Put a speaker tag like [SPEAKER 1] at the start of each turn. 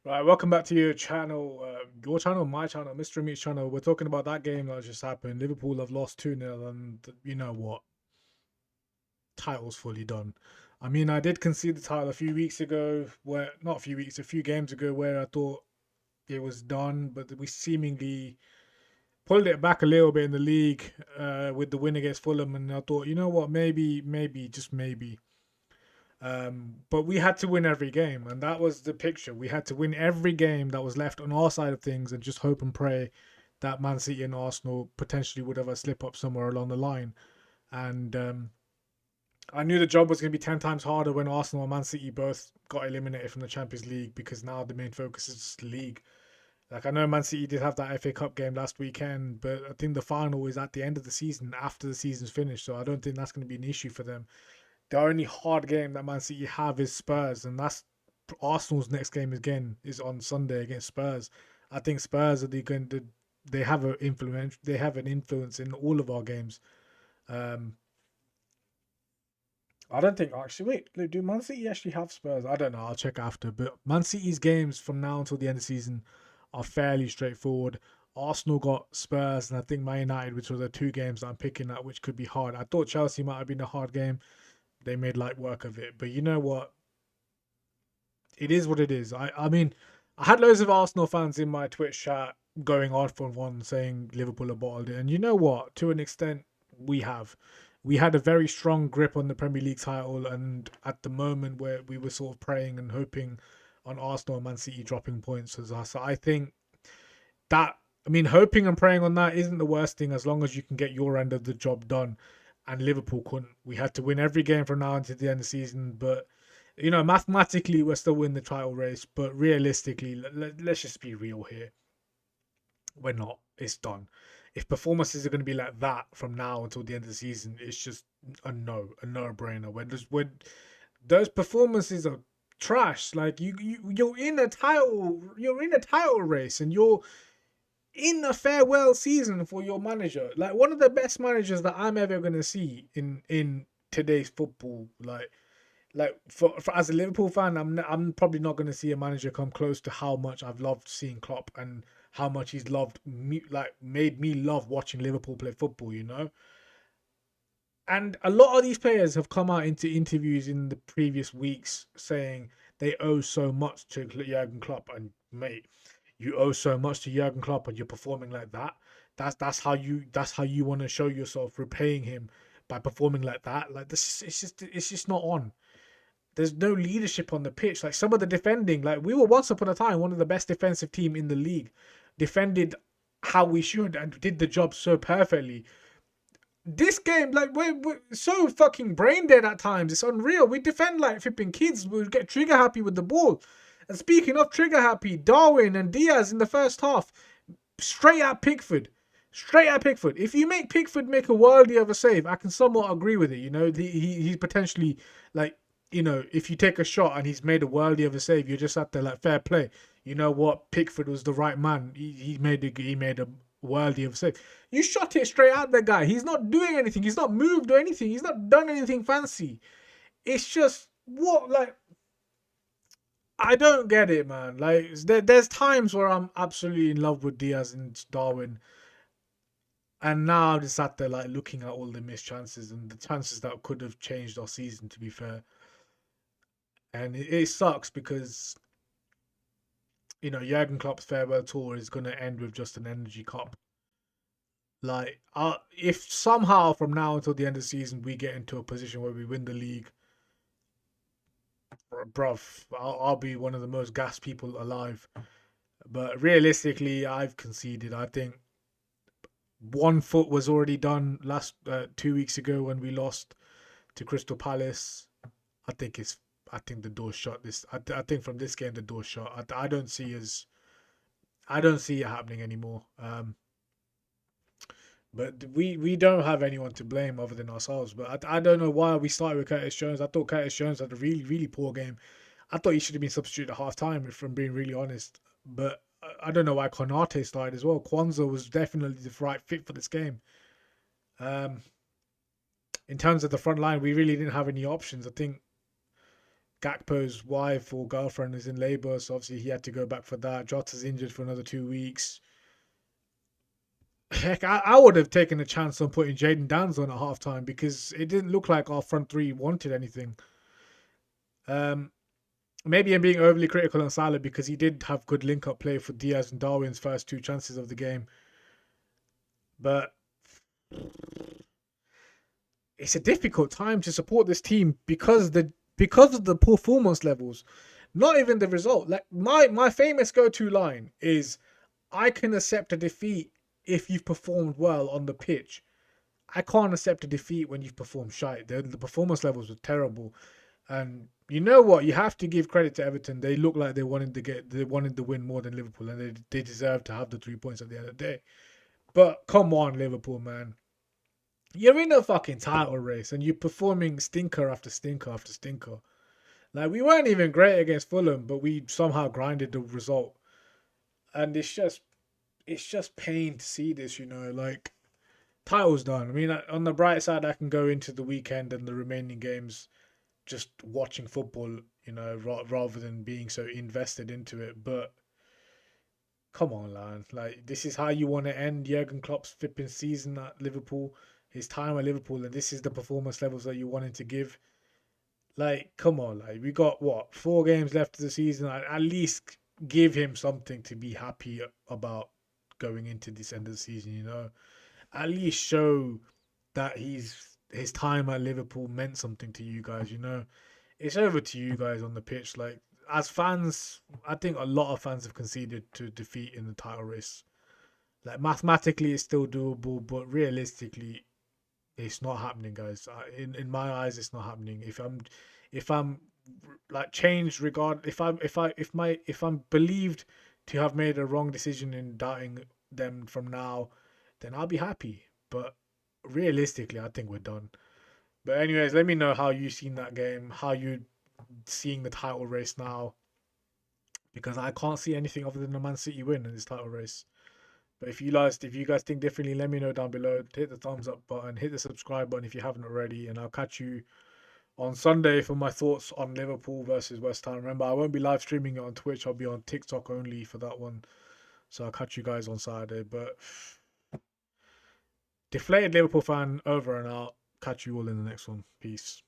[SPEAKER 1] Right, welcome back to your channel, my channel, Mr. Meat's channel. We're talking about that game that just happened. Liverpool have lost 2-0, and you know what? Title's fully done. I mean, I did concede the title a few weeks ago, where not a few weeks, a few games ago, where I thought it was done, but we seemingly pulled it back a little bit in the league with the win against Fulham, and I thought, you know what, maybe, just maybe. But we had to win every game, and that was the picture. We had to win every game that was left on our side of things, and just hope and pray that Man City and Arsenal potentially would have a slip up somewhere along the line. And I knew the job was going to be 10 times harder when Arsenal and Man City both got eliminated from the Champions League, because now the main focus is just the league. Like, I know Man City did have that FA Cup game last weekend, but I think the final is at the end of the season after the season's finished, so I don't think that's going to be an issue for them. The only hard game that Man City have is Spurs, and that's Arsenal's next game again is on Sunday against Spurs. I think Spurs are going to they have an influence. They have an influence in all of our games. Um, I don't think actually. Wait, do Man City actually have Spurs? I don't know. I'll check after. But Man City's games from now until the end of the season are fairly straightforward. Arsenal got Spurs, and I think Man United, which were the two games that I'm picking at, which could be hard. I thought Chelsea might have been a hard game. They made light work of it. But you know what? It is what it is. I mean, I had loads of Arsenal fans in my Twitch chat going on for one saying Liverpool are bottled it. And you know what? To an extent, we have. We had a very strong grip on the Premier League title, and at the moment where we were sort of praying and hoping on Arsenal and Man City dropping points as us. So I think that, I mean, hoping and praying on that isn't the worst thing as long as you can get your end of the job done. And Liverpool couldn't. We had to win every game from now until the end of the season, but you know, mathematically, we're still in the title race, but realistically, let's just be real here. We're not. It's done. If performances are going to be like that from now until the end of the season, it's just a no-brainer. When those performances are trash. Like you're in a title race, and you're in a farewell season for your manager. Like one of the best managers that I'm ever going to see in today's football. For as a Liverpool fan, I'm probably not going to see a manager come close to how much I've loved seeing Klopp and how much he's loved me, like made me love watching Liverpool play football. You know, and a lot of these players have come out into interviews in the previous weeks saying they owe so much to Jurgen Klopp. And mate, you owe so much to Jurgen Klopp, and you're performing like that. That's how you want to show yourself repaying him by performing like that. Like this, it's just not on. There's no leadership on the pitch. Like some of the defending, like we were once upon a time one of the best defensive team in the league, defended how we should and did the job so perfectly. This game, like we're so fucking brain dead at times. It's unreal. We defend like flipping kids. We get trigger happy with the ball. And speaking of trigger happy, Darwin and Diaz in the first half, straight at Pickford. Straight at Pickford. If you make Pickford make a worldie of a save, I can somewhat agree with it. You know, he's potentially like, you know, if you take a shot and he's made a worldie of a save, you're just at the like fair play. You know what? Pickford was the right man. He made a worldie of a save. You shot it straight at the guy. He's not doing anything. He's not moved or anything. He's not done anything fancy. It's just what like I don't get it, man. Like there's times where I'm absolutely in love with Diaz and Darwin, and now I'm just sat there like looking at all the missed chances and the chances that could have changed our season. To be fair, and it sucks because you know Jurgen Klopp's farewell tour is going to end with just an energy cup. Like, if somehow from now until the end of the season we get into a position where we win the league, bruv, I'll be one of the most gassed people alive. But realistically, I've conceded. I think one foot was already done last 2 weeks ago when we lost to Crystal Palace. I think it's. I think the door's shut. I think from this game the door's shut. I don't see as. I don't see it happening anymore. But we don't have anyone to blame other than ourselves. But I don't know why we started with Curtis Jones. I thought Curtis Jones had a really poor game. I thought he should have been substituted at half time, if I'm being really honest. But I don't know why Konate started as well. Kwanzaa was definitely the right fit for this game. Um, in terms of the front line, we really didn't have any options. I think Gakpo's wife or girlfriend is in labour, so obviously he had to go back for that. Jota's injured for another 2 weeks. Heck, I would have taken a chance on putting Jaden Downs on at halftime because it didn't look like our front three wanted anything. Um, Maybe I'm being overly critical on Salah because he did have good link up play for Diaz and Darwin's first two chances of the game, but it's a difficult time to support this team because of the performance levels, not even the result. Like my famous go-to line is, "I can accept a defeat if you've performed well on the pitch. I can't accept a defeat when you've performed shite." The performance levels were terrible, and you know what? You have to give credit to Everton. They look like they wanted the win more than Liverpool, and they deserve to have the 3 points at the end of the day. But come on, Liverpool, man. You're in a fucking title race and you're performing stinker after stinker after stinker. Like we weren't even great against Fulham, but we somehow grinded the result. And it's just pain to see this, like title's done. I mean, on the bright side, I can go into the weekend and the remaining games just watching football, rather than being so invested into it. But come on, man. Like, this is how you want to end Jurgen Klopp's flipping season at Liverpool, his time at Liverpool, and this is the performance levels that you wanted to give. Like, come on, like we got what 4 games left of the season. At least give him something to be happy about going into this end of the season. At least show that his time at Liverpool meant something to you guys. It's over to you guys on the pitch. Like as fans, I think a lot of fans have conceded to defeat in the title race. Like mathematically, it's still doable, but realistically, it's not happening, guys. In my eyes, it's not happening. If I'm like changed regard, if I'm believed to have made a wrong decision in doubting them from now, then I'll be happy. But realistically, I think we're done. But anyways, let me know how you seen that game, how you seeing the title race now, because I can't see anything other than the Man City win in this title race. But if you guys think differently, let me know down below. Hit the thumbs up button, hit the subscribe button if you haven't already, and I'll catch you on Sunday for my thoughts on Liverpool versus West Ham. Remember, I won't be live streaming it on Twitch. I'll be on TikTok only for that one. So I'll catch you guys on Saturday. But deflated Liverpool fan over and out. Catch you all in the next one. Peace.